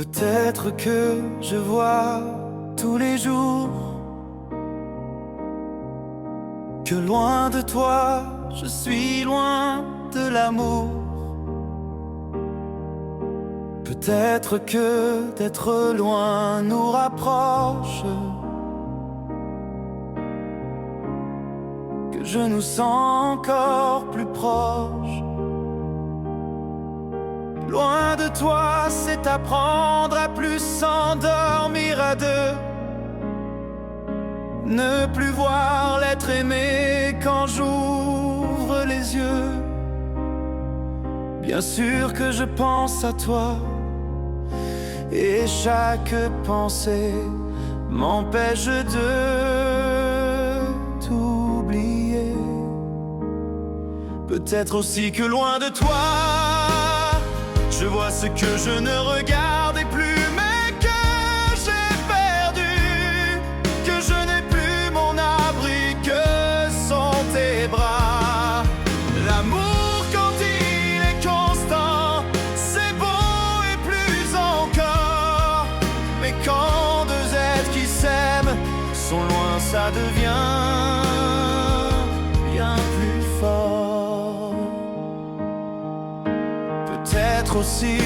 Peut-être que je vois tous les jours que loin de toi, je suis loin de l'amour. Peut-être que d'être loin nous rapproche, que je nous sens encore plus proches. Loin de toi, c'est apprendre à plus s'endormir à deux, ne plus voir l'être aimé quand j'ouvre les yeux. Bien sûr que je pense à toi, et chaque pensée m'empêche de t'oublier. Peut-être aussi que loin de toi, je vois ce que je ne regardais plus, mais que j'ai perdu, que je n'ai plus mon abri, que sont tes bras. L'amour quand il est constant, c'est beau et plus encore. Mais quand deux êtres qui s'aiment sont loin, ça devient bien plus fort. Peut-être aussi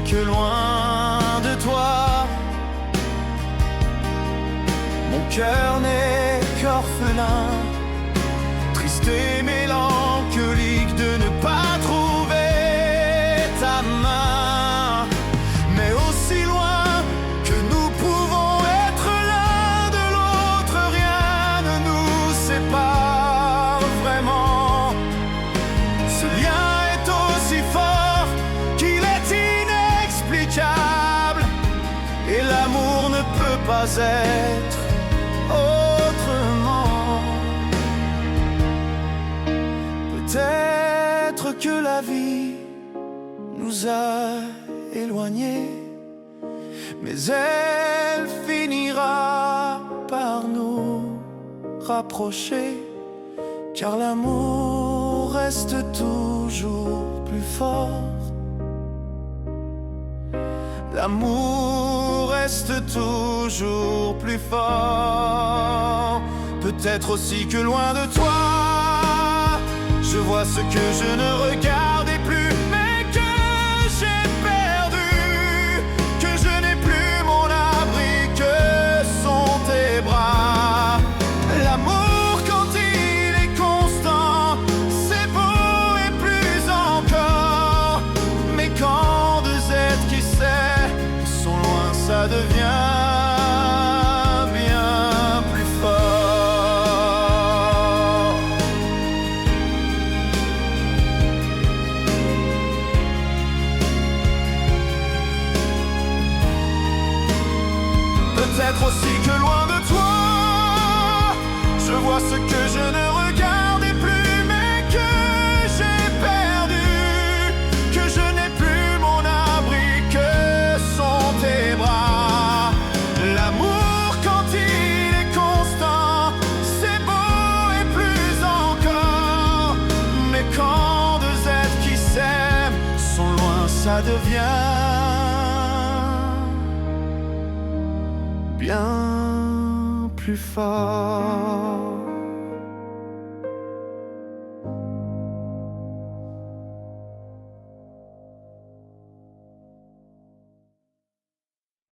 que loin de toi, mon cœur n'est qu'orphelin, triste et mélancolique de ne pas trouver ta main. Mais aussi loin que nous pouvons être l'un de l'autre, rien ne nous sépare vraiment. Ce lien est aussi fort qu'il est inexplicable, et l'amour ne peut pas être autrement. Peut-être que la vie nous a éloignés, mais elle finira par nous rapprocher, car l'amour reste toujours plus fort. L'amour reste toujours plus fort. Peut-être aussi que loin de toi, je vois ce que je ne regardais plus, mais que j'ai perdu, que je n'ai plus mon abri, que sont tes bras. L'amour quand il est constant, c'est beau et plus encore. Mais quand deux êtres qui s'aiment sont loin, ça devient bien plus fort. Peut-être aussi que loin de toi, je vois ce que je ne regardais plus, mais que j'ai perdu, que je n'ai plus mon abri, que sont tes bras. L'amour quand il est constant, c'est beau et plus encore. Mais quand deux êtres qui s'aiment sont loin, ça devient bien plus fort.